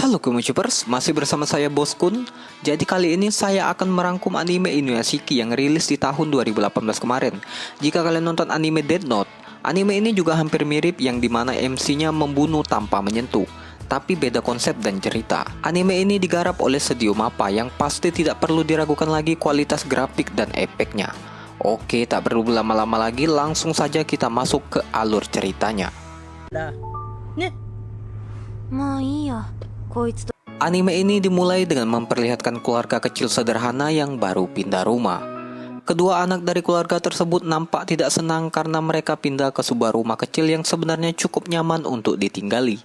Halo Kumujibers, masih bersama saya Bos Kun. Jadi kali ini saya akan merangkum anime Inuyashiki yang rilis di tahun 2018 kemarin. Jika kalian nonton anime Death Note, anime ini juga hampir mirip yang dimana MC-nya membunuh tanpa menyentuh, tapi beda konsep dan cerita. Anime ini digarap oleh Studio Mappa yang pasti tidak perlu diragukan lagi kualitas grafik dan efeknya. Oke, tak perlu berlama-lama lagi, langsung saja kita masuk ke alur ceritanya. Anime ini dimulai dengan memperlihatkan keluarga kecil sederhana yang baru pindah rumah. Kedua anak dari keluarga tersebut nampak tidak senang karena mereka pindah ke sebuah rumah kecil yang sebenarnya cukup nyaman untuk ditinggali.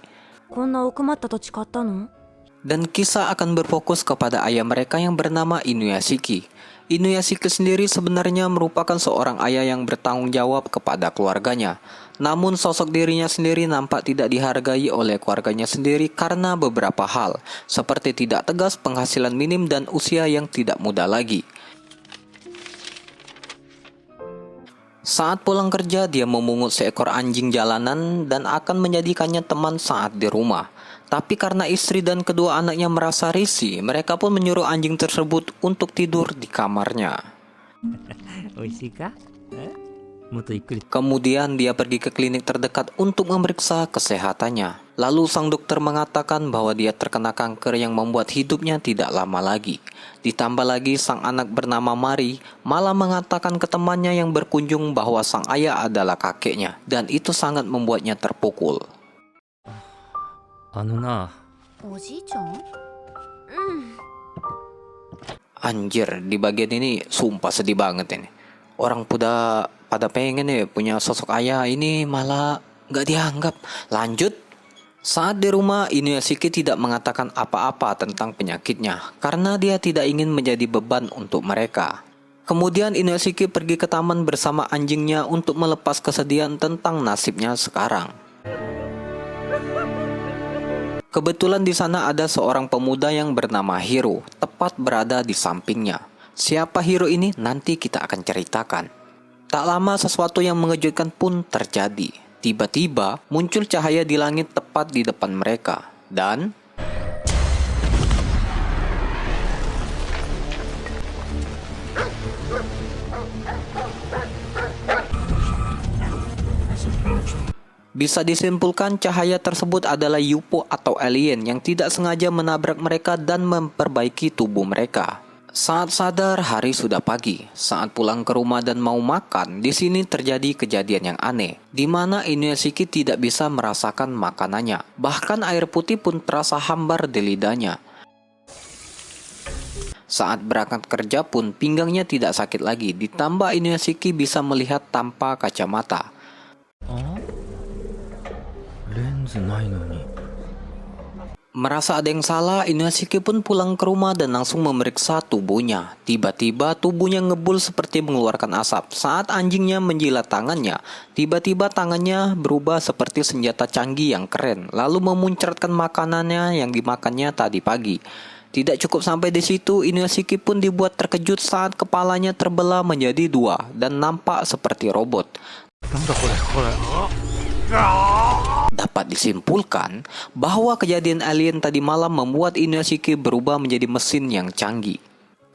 Dan kisah akan berfokus kepada ayah mereka yang bernama Inuyashiki. Inuyashiki sendiri sebenarnya merupakan seorang ayah yang bertanggung jawab kepada keluarganya. Namun sosok dirinya sendiri nampak tidak dihargai oleh keluarganya sendiri karena beberapa hal, seperti tidak tegas, penghasilan minim, dan usia yang tidak muda lagi. Saat pulang kerja, dia memungut seekor anjing jalanan dan akan menjadikannya teman saat di rumah. Tapi karena istri dan kedua anaknya merasa risih, mereka pun menyuruh anjing tersebut untuk tidur di kamarnya. Kemudian dia pergi ke klinik terdekat untuk memeriksa kesehatannya. Lalu sang dokter mengatakan bahwa dia terkena kanker yang membuat hidupnya tidak lama lagi. Ditambah lagi sang anak bernama Mari malah mengatakan ke temannya yang berkunjung bahwa sang ayah adalah kakeknya, dan itu sangat membuatnya terpukul. Anjir, di bagian ini sumpah sedih banget ini. Orang pada pengen nih punya sosok ayah, ini malah nggak dianggap. Lanjut. Saat di rumah, Inuyashiki tidak mengatakan apa-apa tentang penyakitnya karena dia tidak ingin menjadi beban untuk mereka. Kemudian Inuyashiki pergi ke taman bersama anjingnya untuk melepas kesedihan tentang nasibnya sekarang. Kebetulan di sana ada seorang pemuda yang bernama Hiro, tepat berada di sampingnya. Siapa Hiro ini? Nanti kita akan ceritakan. Tak lama sesuatu yang mengejutkan pun terjadi. Tiba-tiba muncul cahaya di langit tepat di depan mereka. Dan bisa disimpulkan cahaya tersebut adalah UFO atau alien yang tidak sengaja menabrak mereka dan memperbaiki tubuh mereka. Saat sadar, hari sudah pagi. Saat pulang ke rumah dan mau makan, di sini terjadi kejadian yang aneh, di mana Inuyashiki tidak bisa merasakan makanannya. Bahkan air putih pun terasa hambar di lidahnya. Saat berangkat kerja pun pinggangnya tidak sakit lagi. Ditambah Inuyashiki bisa melihat tanpa kacamata. Merasa ada yang salah, Inuyashiki pun pulang ke rumah dan langsung memeriksa tubuhnya. Tiba-tiba tubuhnya ngebul seperti mengeluarkan asap. Saat anjingnya menjilat tangannya, tiba-tiba tangannya berubah seperti senjata canggih yang keren, lalu memuncratkan makanannya yang dimakannya tadi pagi. Tidak cukup sampai di situ, Inuyashiki pun dibuat terkejut saat kepalanya terbelah menjadi dua dan nampak seperti robot. Dapat disimpulkan bahwa kejadian alien tadi malam membuat Inuyashiki berubah menjadi mesin yang canggih.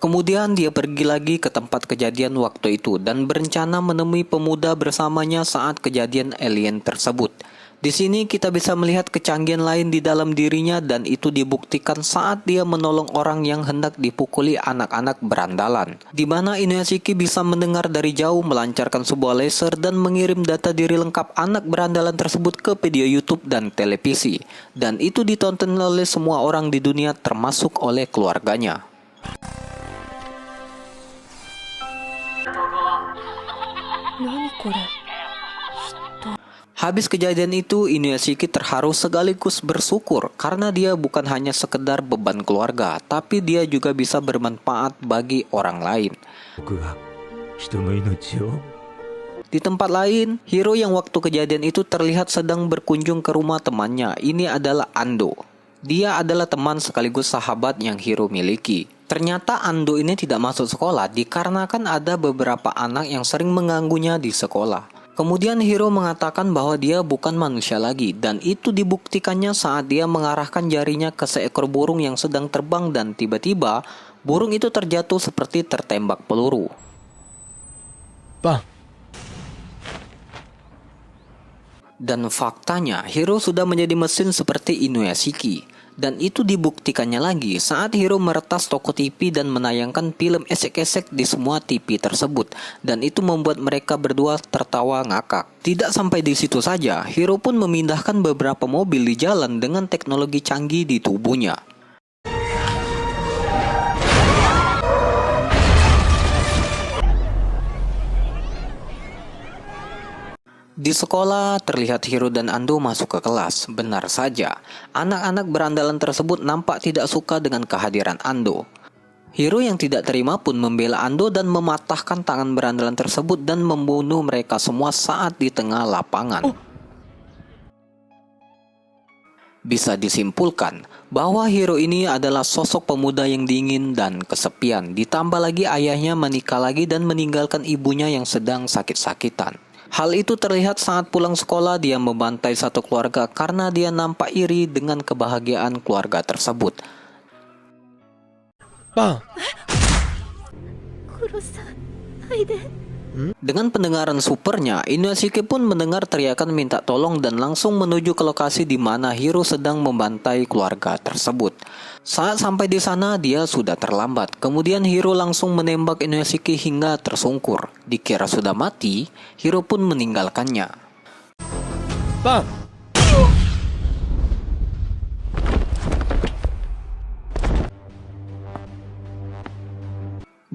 Kemudian dia pergi lagi ke tempat kejadian waktu itu dan berencana menemui pemuda bersamanya saat kejadian alien tersebut. Di sini kita bisa melihat kecanggihan lain di dalam dirinya dan itu dibuktikan saat dia menolong orang yang hendak dipukuli anak-anak berandalan. Di mana Inuyashiki bisa mendengar dari jauh melancarkan sebuah laser dan mengirim data diri lengkap anak berandalan tersebut ke video YouTube dan televisi. Dan itu ditonton oleh semua orang di dunia termasuk oleh keluarganya. Habis kejadian itu, Inuyashiki terharu sekaligus bersyukur karena dia bukan hanya sekedar beban keluarga, tapi dia juga bisa bermanfaat bagi orang lain. Di tempat lain, Hiro yang waktu kejadian itu terlihat sedang berkunjung ke rumah temannya. Ini adalah Ando. Dia adalah teman sekaligus sahabat yang Hiro miliki. Ternyata Ando ini tidak masuk sekolah dikarenakan ada beberapa anak yang sering mengganggunya di sekolah. Kemudian Hiro mengatakan bahwa dia bukan manusia lagi dan itu dibuktikannya saat dia mengarahkan jarinya ke seekor burung yang sedang terbang dan tiba-tiba burung itu terjatuh seperti tertembak peluru. Bang. Dan faktanya Hiro sudah menjadi mesin seperti Inuyashiki. Dan itu dibuktikannya lagi saat Hiro meretas toko TV dan menayangkan film esek-esek di semua TV tersebut. Dan itu membuat mereka berdua tertawa ngakak. Tidak sampai di situ saja, Hiro pun memindahkan beberapa mobil di jalan dengan teknologi canggih di tubuhnya. Di sekolah, terlihat Hiro dan Ando masuk ke kelas. Benar saja, anak-anak berandalan tersebut nampak tidak suka dengan kehadiran Ando. Hiro yang tidak terima pun membela Ando dan mematahkan tangan berandalan tersebut dan membunuh mereka semua saat di tengah lapangan. Bisa disimpulkan bahwa Hiro ini adalah sosok pemuda yang dingin dan kesepian. Ditambah lagi ayahnya menikah lagi dan meninggalkan ibunya yang sedang sakit-sakitan. Hal itu terlihat saat pulang sekolah dia membantai satu keluarga karena dia nampak iri dengan kebahagiaan keluarga tersebut. Bang. Dengan pendengaran supernya, Inuyashiki pun mendengar teriakan minta tolong dan langsung menuju ke lokasi di mana Hiro sedang membantai keluarga tersebut. Saat sampai di sana, dia sudah terlambat. Kemudian Hiro langsung menembak Inuyashiki hingga tersungkur. Dikira sudah mati, Hiro pun meninggalkannya. Bang.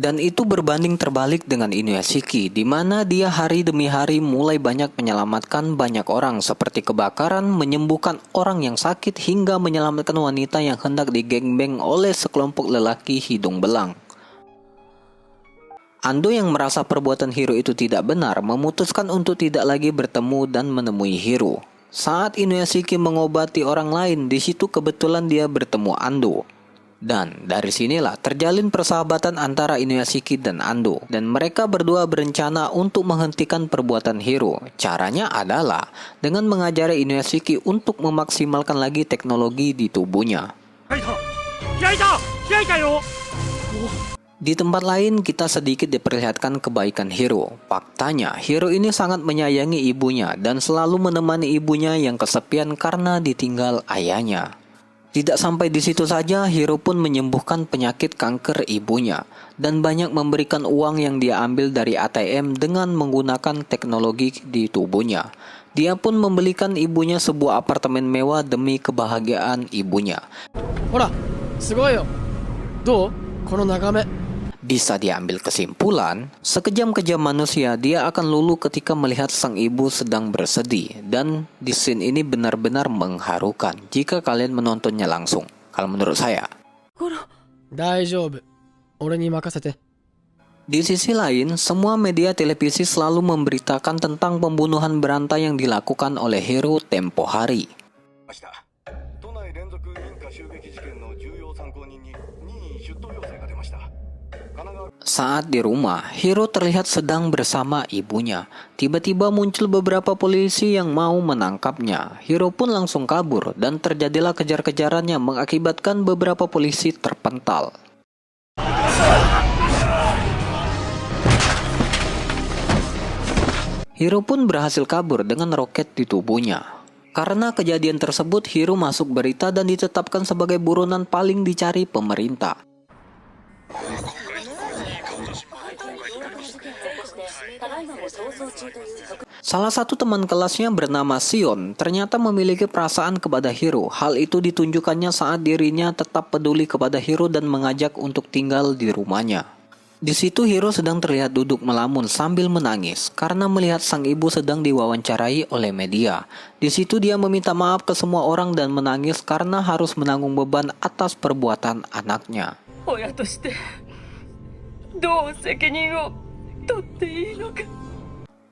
Dan itu berbanding terbalik dengan Inuyashiki, di mana dia hari demi hari mulai banyak menyelamatkan banyak orang seperti kebakaran, menyembuhkan orang yang sakit, hingga menyelamatkan wanita yang hendak digengbeng oleh sekelompok lelaki hidung belang. Ando yang merasa perbuatan Hiro itu tidak benar, memutuskan untuk tidak lagi bertemu dan menemui Hiro. Saat Inuyashiki mengobati orang lain, di situ kebetulan dia bertemu Ando. Dan dari sinilah terjalin persahabatan antara Inuyashiki dan Ando. Dan mereka berdua berencana untuk menghentikan perbuatan Hiro. Caranya adalah dengan mengajari Inuyashiki untuk memaksimalkan lagi teknologi di tubuhnya. Di tempat lain kita sedikit diperlihatkan kebaikan Hiro. Faktanya Hiro ini sangat menyayangi ibunya dan selalu menemani ibunya yang kesepian karena ditinggal ayahnya. Tidak sampai di situ saja, Hiro pun menyembuhkan penyakit kanker ibunya dan banyak memberikan uang yang dia ambil dari ATM dengan menggunakan teknologi di tubuhnya. Dia pun membelikan ibunya sebuah apartemen mewah demi kebahagiaan ibunya. Hora, sugoi yo. Dou? Kono nagame. Bisa diambil kesimpulan, sekejam-kejam manusia dia akan luluh ketika melihat sang ibu sedang bersedih. Dan di scene ini benar-benar mengharukan jika kalian menontonnya langsung. Kalau menurut saya. Daijoubu. Ore ni makasete. Di sisi lain, semua media televisi selalu memberitakan tentang pembunuhan berantai yang dilakukan oleh Hiro tempo hari. Saat di rumah, Hiro terlihat sedang bersama ibunya. Tiba-tiba muncul beberapa polisi yang mau menangkapnya. Hiro pun langsung kabur dan terjadilah kejar-kejaran yang mengakibatkan beberapa polisi terpental. Hiro pun berhasil kabur dengan roket di tubuhnya. Karena kejadian tersebut, Hiro masuk berita dan ditetapkan sebagai buronan paling dicari pemerintah. Salah satu teman kelasnya bernama Sion ternyata memiliki perasaan kepada Hiro. Hal itu ditunjukkannya saat dirinya tetap peduli kepada Hiro dan mengajak untuk tinggal di rumahnya. Di situ Hiro sedang terlihat duduk melamun sambil menangis karena melihat sang ibu sedang diwawancarai oleh media. Di situ dia meminta maaf ke semua orang dan menangis karena harus menanggung beban atas perbuatan anaknya.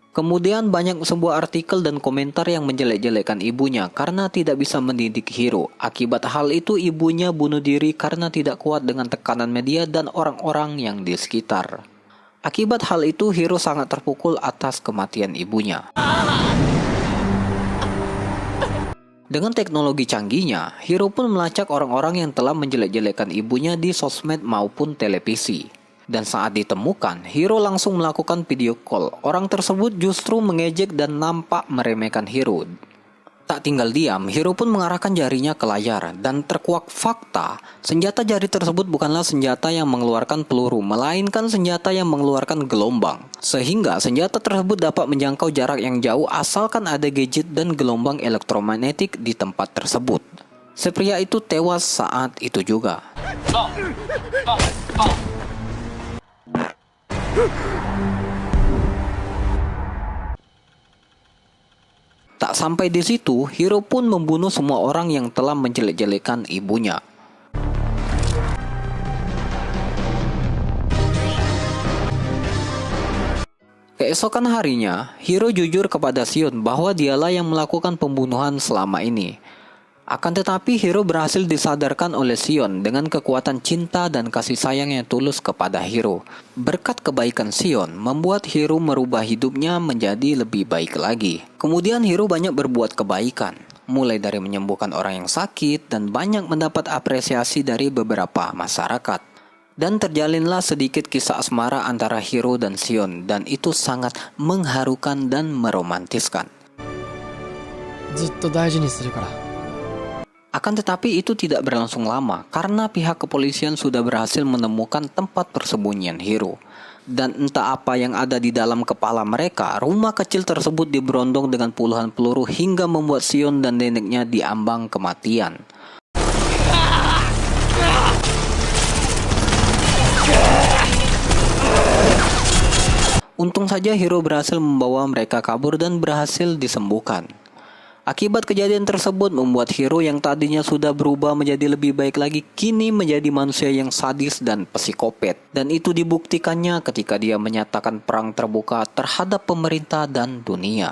Kemudian banyak sebuah artikel dan komentar yang menjelek-jelekan ibunya karena tidak bisa mendidik Hiro. Akibat hal itu ibunya bunuh diri karena tidak kuat dengan tekanan media dan orang-orang yang di sekitar. Akibat hal itu, Hiro sangat terpukul atas kematian ibunya. Dengan teknologi canggihnya, Hiro pun melacak orang-orang yang telah menjelek-jelekan ibunya di sosmed maupun televisi. Dan saat ditemukan, Hiro langsung melakukan video call. Orang tersebut justru mengejek dan nampak meremehkan Hiro. Tak tinggal diam, Hiro pun mengarahkan jarinya ke layar. Dan terkuak fakta, senjata jari tersebut bukanlah senjata yang mengeluarkan peluru, melainkan senjata yang mengeluarkan gelombang. Sehingga senjata tersebut dapat menjangkau jarak yang jauh asalkan ada gadget dan gelombang elektromagnetik di tempat tersebut. Si pria itu tewas saat itu juga. Tak sampai di situ, Hiro pun membunuh semua orang yang telah menjelek-jelekan ibunya. Keesokan harinya, Hiro jujur kepada Shion bahwa dialah yang melakukan pembunuhan selama ini. Akan tetapi Hiro berhasil disadarkan oleh Shion dengan kekuatan cinta dan kasih sayang yang tulus kepada Hiro. Berkat kebaikan Shion, membuat Hiro merubah hidupnya menjadi lebih baik lagi. Kemudian Hiro banyak berbuat kebaikan, mulai dari menyembuhkan orang yang sakit dan banyak mendapat apresiasi dari beberapa masyarakat. Dan terjalinlah sedikit kisah asmara antara Hiro dan Shion, dan itu sangat mengharukan dan meromantiskan. ずっと大事にするから。 Akan tetapi itu tidak berlangsung lama karena pihak kepolisian sudah berhasil menemukan tempat persembunyian Hiro. Dan entah apa yang ada di dalam kepala mereka, rumah kecil tersebut diberondong dengan puluhan peluru hingga membuat Shion dan neneknya diambang kematian. Untung saja Hiro berhasil membawa mereka kabur dan berhasil disembuhkan. Akibat kejadian tersebut membuat Hiro yang tadinya sudah berubah menjadi lebih baik lagi kini menjadi manusia yang sadis dan psikopat. Dan itu dibuktikannya ketika dia menyatakan perang terbuka terhadap pemerintah dan dunia.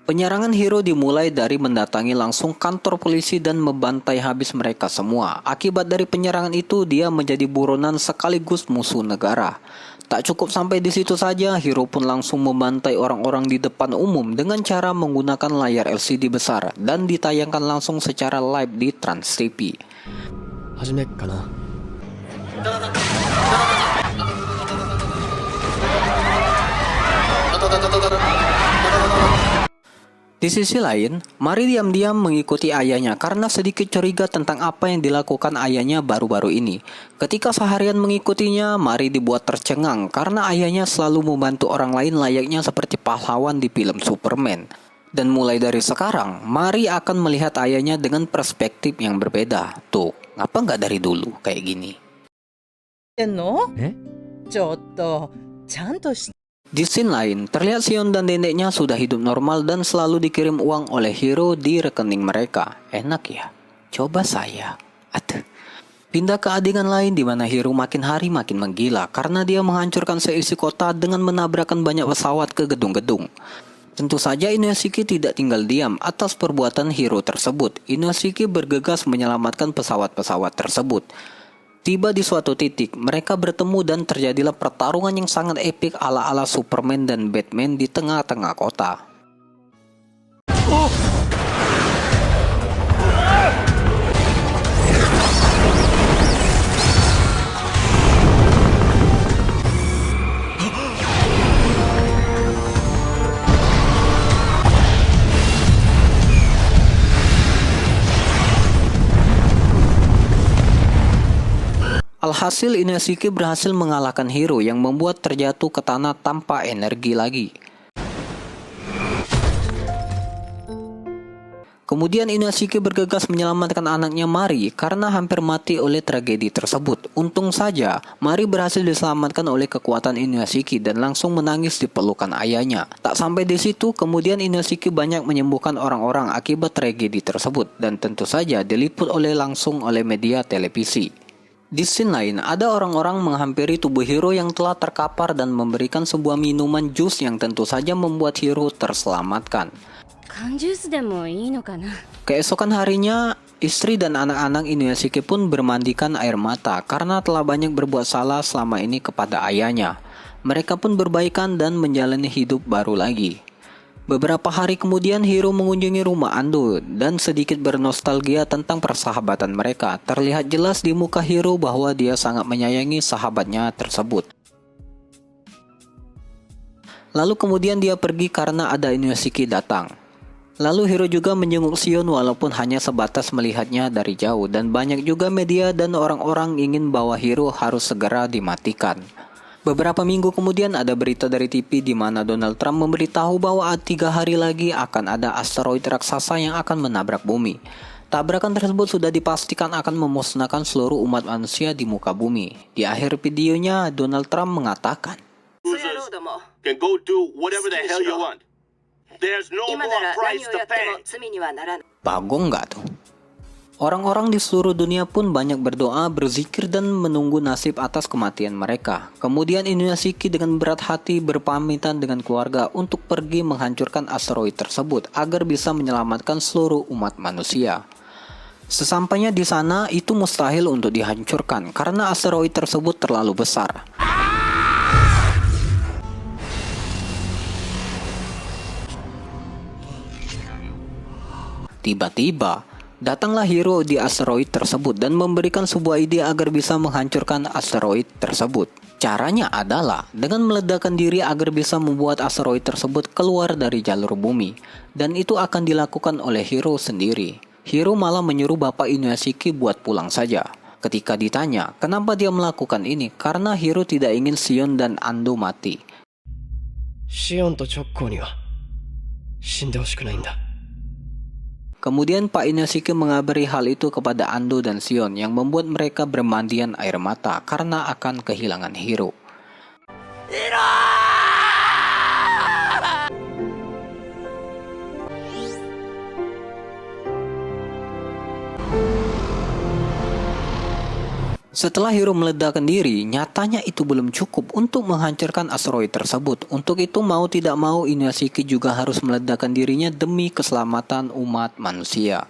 Penyerangan Hiro dimulai dari mendatangi langsung kantor polisi dan membantai habis mereka semua. Akibat dari penyerangan itu dia menjadi buronan sekaligus musuh negara. Tak cukup sampai di situ saja, Hiro pun langsung membantai orang-orang di depan umum dengan cara menggunakan layar LCD besar dan ditayangkan langsung secara live di Trans TV. 始めっかな。 Di sisi lain, Mari diam-diam mengikuti ayahnya karena sedikit curiga tentang apa yang dilakukan ayahnya baru-baru ini. Ketika seharian mengikutinya, Mari dibuat tercengang karena ayahnya selalu membantu orang lain layaknya seperti pahlawan di film Superman. Dan mulai dari sekarang, Mari akan melihat ayahnya dengan perspektif yang berbeda. Tuh, ngapa nggak dari dulu kayak gini? のえ？ちょっとちゃんとし Di scene lain, terlihat Shion dan neneknya sudah hidup normal dan selalu dikirim uang oleh Hiro di rekening mereka. Enak ya? Coba saya. Aduh. Pindah ke adegan lain di mana Hiro makin hari makin menggila karena dia menghancurkan seisi kota dengan menabrakkan banyak pesawat ke gedung-gedung. Tentu saja Inoshiki tidak tinggal diam atas perbuatan Hiro tersebut. Inoshiki bergegas menyelamatkan pesawat-pesawat tersebut. Tiba di suatu titik, mereka bertemu dan terjadilah pertarungan yang sangat epik ala-ala Superman dan Batman di tengah-tengah kota. Alhasil Inoshiki berhasil mengalahkan Hiro yang membuat terjatuh ke tanah tanpa energi lagi. Kemudian Inoshiki bergegas menyelamatkan anaknya Mari karena hampir mati oleh tragedi tersebut. Untung saja Mari berhasil diselamatkan oleh kekuatan Inoshiki dan langsung menangis di pelukan ayahnya. Tak sampai di situ, kemudian Inoshiki banyak menyembuhkan orang-orang akibat tragedi tersebut dan tentu saja diliput langsung oleh media televisi. Di scene lain, ada orang-orang menghampiri tubuh Hiro yang telah terkapar dan memberikan sebuah minuman jus yang tentu saja membuat Hiro terselamatkan. Keesokan harinya, istri dan anak-anak Inoshiki pun bermandikan air mata karena telah banyak berbuat salah selama ini kepada ayahnya. Mereka pun berbaikan dan menjalani hidup baru lagi. Beberapa hari kemudian Hiro mengunjungi rumah Ando dan sedikit bernostalgia tentang persahabatan mereka. Terlihat jelas di muka Hiro bahwa dia sangat menyayangi sahabatnya tersebut. Lalu kemudian dia pergi karena ada Inoshiki datang. Lalu Hiro juga menjenguk Shion walaupun hanya sebatas melihatnya dari jauh, dan banyak juga media dan orang-orang ingin bahwa Hiro harus segera dimatikan. Beberapa minggu kemudian ada berita dari TV di mana Donald Trump memberitahu bahwa 3 hari lagi akan ada asteroid raksasa yang akan menabrak bumi. Tabrakan tersebut sudah dipastikan akan memusnahkan seluruh umat manusia di muka bumi. Di akhir videonya, Donald Trump mengatakan, can go do whatever the hell you want. There's no more price to pay. bagong nggak tuh? Orang-orang di seluruh dunia pun banyak berdoa, berzikir, dan menunggu nasib atas kematian mereka. Kemudian Inoshiki dengan berat hati berpamitan dengan keluarga untuk pergi menghancurkan asteroid tersebut agar bisa menyelamatkan seluruh umat manusia. Sesampainya di sana, itu mustahil untuk dihancurkan karena asteroid tersebut terlalu besar. Tiba-tiba, datanglah Hiro di asteroid tersebut dan memberikan sebuah ide agar bisa menghancurkan asteroid tersebut. Caranya adalah dengan meledakkan diri agar bisa membuat asteroid tersebut keluar dari jalur bumi. Dan itu akan dilakukan oleh Hiro sendiri. Hiro malah menyuruh Bapak Inoshiki buat pulang saja. Ketika ditanya kenapa dia melakukan ini, karena Hiro tidak ingin Shion dan Ando mati. シオンと直行には死んでほしくないんだ。 Kemudian Pak Inoshiki mengabari hal itu kepada Ando dan Shion yang membuat mereka bermandian air mata karena akan kehilangan Hiro. Setelah Hiro meledakkan diri, nyatanya itu belum cukup untuk menghancurkan asteroid tersebut. Untuk itu mau tidak mau Inoshiki juga harus meledakkan dirinya demi keselamatan umat manusia.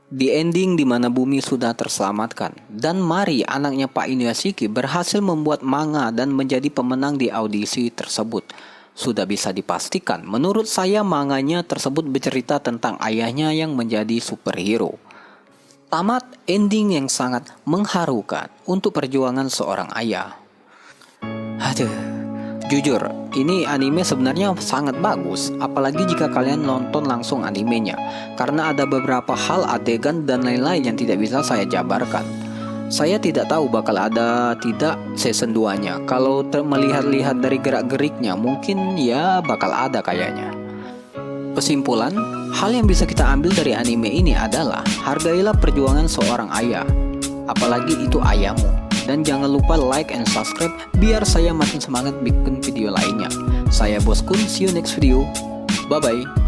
Di ending di mana bumi sudah terselamatkan, dan Mari anaknya Pak Inoshiki berhasil membuat manga dan menjadi pemenang di audisi tersebut. Sudah bisa dipastikan, menurut saya manganya tersebut bercerita tentang ayahnya yang menjadi superhero. Tamat ending yang sangat mengharukan untuk perjuangan seorang ayah. Aduh, jujur, ini anime sebenarnya sangat bagus, apalagi jika kalian nonton langsung animenya, karena ada beberapa hal, adegan, dan lain-lain yang tidak bisa saya jabarkan. Saya tidak tahu bakal ada tidak season 2-nya. Kalau melihat-lihat dari gerak-geriknya, mungkin ya bakal ada kayaknya. Kesimpulan, hal yang bisa kita ambil dari anime ini adalah hargailah perjuangan seorang ayah, apalagi itu ayahmu. Dan jangan lupa like and subscribe biar saya makin semangat bikin video lainnya. Saya Boskun, see you next video. Bye bye.